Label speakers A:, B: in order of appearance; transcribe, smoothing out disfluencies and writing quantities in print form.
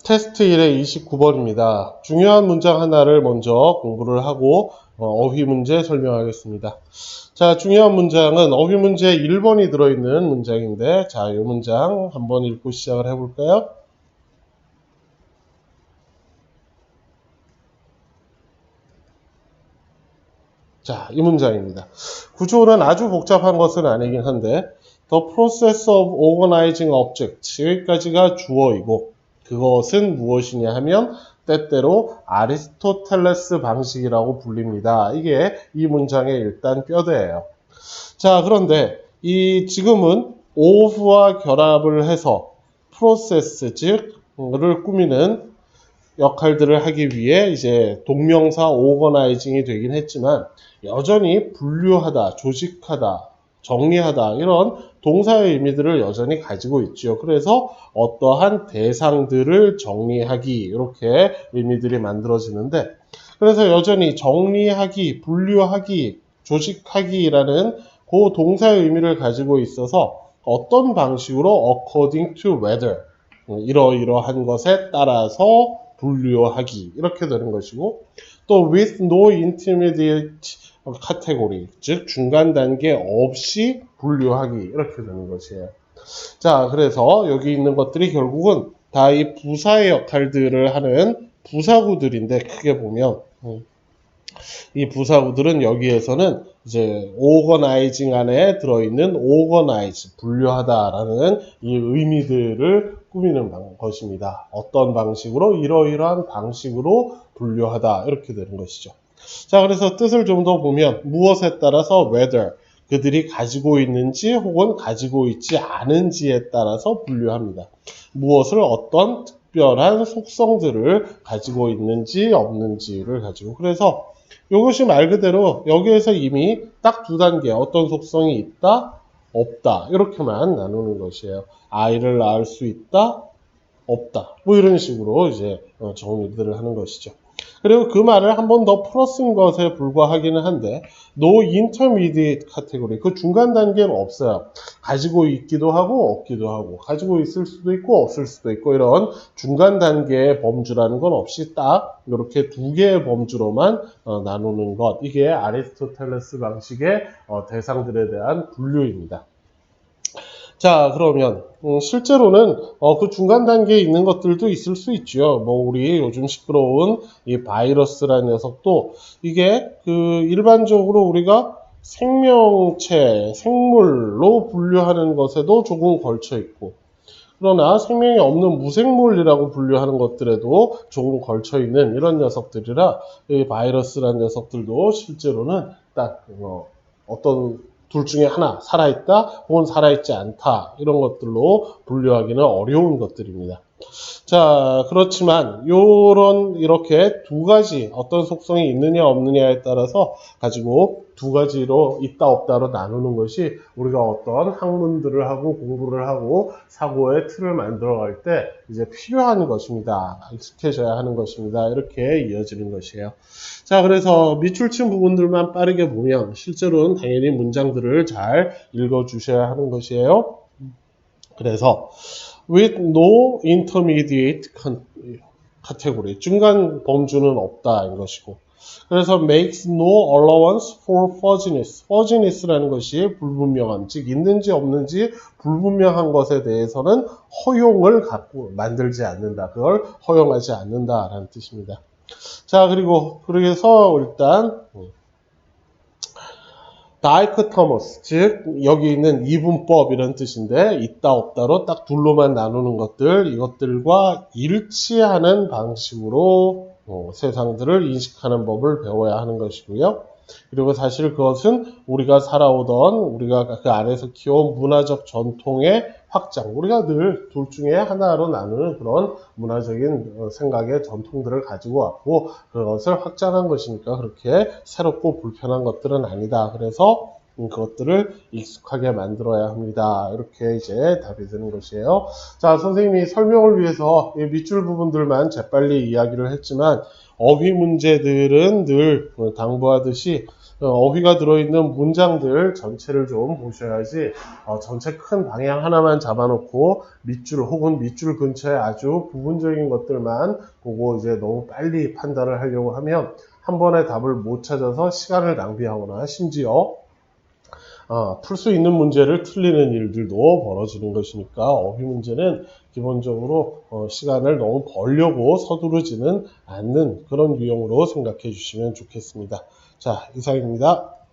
A: 테스트 1의 29번입니다. 중요한 문장 하나를 먼저 공부를 하고 어휘 문제 설명하겠습니다. 자, 중요한 문장은 어휘 문제 1번이 들어있는 문장인데, 자, 이 문장 한번 읽고 시작을 해볼까요? 자, 이 문장입니다. 구조는 아주 복잡한 것은 아니긴 한데, The process of organizing objects, 여기까지가 주어이고, 그것은 무엇이냐 하면 때때로 아리스토텔레스 방식이라고 불립니다. 이게 이 문장의 일단 뼈대예요. 자, 그런데 이 지금은 of와 결합을 해서 process, 즉을 꾸미는 역할들을 하기 위해 이제 동명사 organizing이 되긴 했지만 여전히 분류하다, 조직하다, 정리하다 이런 동사의 의미들을 여전히 가지고 있죠. 그래서 어떠한 대상들을 정리하기 이렇게 의미들이 만들어지는데, 그래서 여전히 정리하기, 분류하기, 조직하기라는 그 동사의 의미를 가지고 있어서 어떤 방식으로 according to whether, 이러이러한 것에 따라서 분류하기 이렇게 되는 것이고, 또 with no intermediate category, 즉 중간 단계 없이 분류하기 이렇게 되는 것이에요. 자, 그래서 여기 있는 것들이 결국은 다 이 부사의 역할들을 하는 부사구들인데, 크게 보면 이 부사구들은 여기에서는 이제 organizing 안에 들어있는 organize, 분류하다라는 이 의미들을 꾸미는 것입니다. 어떤 방식으로? 이러이러한 방식으로 분류하다 이렇게 되는 것이죠. 자, 그래서 뜻을 좀 더 보면 무엇에 따라서 whether, 그들이 가지고 있는지 혹은 가지고 있지 않은지에 따라서 분류합니다. 무엇을 어떤 특별한 속성들을 가지고 있는지 없는지를 가지고, 그래서 이것이 말 그대로 여기에서 이미 딱 두 단계, 어떤 속성이 있다, 없다 이렇게만 나누는 것이에요. 아이를 낳을 수 있다, 없다, 뭐 이런 식으로 이제 정리들을 하는 것이죠. 그리고 그 말을 한 번 더 풀어 쓴 것에 불과하기는 한데, no intermediate category, 그 중간 단계는 없어요. 가지고 있기도 하고 없기도 하고, 가지고 있을 수도 있고 없을 수도 있고, 이런 중간 단계의 범주라는 건 없이 딱 이렇게 두 개의 범주로만 나누는 것, 이게 아리스토텔레스 방식의 대상들에 대한 분류입니다. 자, 그러면 실제로는 그 중간 단계에 있는 것들도 있을 수 있죠. 뭐 우리 요즘 시끄러운 이 바이러스라는 녀석도 이게 그 일반적으로 우리가 생명체, 생물로 분류하는 것에도 조금 걸쳐 있고, 그러나 생명이 없는 무생물이라고 분류하는 것들에도 조금 걸쳐 있는 이런 녀석들이라, 이 바이러스라는 녀석들도 실제로는 딱 어떤 둘 중에 하나, 살아있다 혹은 살아있지 않다, 이런 것들로 분류하기는 어려운 것들입니다. 자, 그렇지만 이렇게 두 가지, 어떤 속성이 있느냐 없느냐에 따라서 가지고 두 가지로 있다 없다로 나누는 것이 우리가 어떤 학문들을 하고 공부를 하고 사고의 틀을 만들어갈 때 이제 필요한 것입니다. 익숙해져야 하는 것입니다. 이렇게 이어지는 것이에요. 자, 그래서 밑줄 친 부분들만 빠르게 보면 실제로는 당연히 문장들을 잘 읽어주셔야 하는 것이에요. 그래서 with no intermediate category, 중간 범주는 없다 인 것이고, 그래서 makes no allowance for fuzziness, fuzziness라는 것이 불분명함, 즉 있는지 없는지 불분명한 것에 대해서는 허용을 갖고 만들지 않는다, 그걸 허용하지 않는다라는 뜻입니다. 자, 그래서 일단 다이코토머스, 즉 여기 있는 이분법 이런 뜻인데, 있다 없다로 딱 둘로만 나누는 것들, 이것들과 일치하는 방식으로 세상들을 인식하는 법을 배워야 하는 것이고요. 그리고 사실 그것은 우리가 살아오던, 우리가 그 안에서 키워온 문화적 전통의 확장, 우리가 늘 둘 중에 하나로 나누는 그런 문화적인 생각의 전통들을 가지고 왔고, 그것을 확장한 것이니까 그렇게 새롭고 불편한 것들은 아니다. 그래서 그것들을 익숙하게 만들어야 합니다. 이렇게 이제 답이 되는 것이에요. 자, 선생님이 설명을 위해서 이 밑줄 부분들만 재빨리 이야기를 했지만, 어휘 문제들은 늘 당부하듯이 어휘가 들어있는 문장들 전체를 좀 보셔야지 전체 큰 방향 하나만 잡아놓고 밑줄 혹은 밑줄 근처에 아주 부분적인 것들만 보고 이제 너무 빨리 판단을 하려고 하면 한 번에 답을 못 찾아서 시간을 낭비하거나 심지어 풀 수 있는 문제를 틀리는 일들도 벌어지는 것이니까 어휘 문제는 기본적으로 시간을 너무 벌려고 서두르지는 않는 그런 유형으로 생각해 주시면 좋겠습니다. 자, 이상입니다.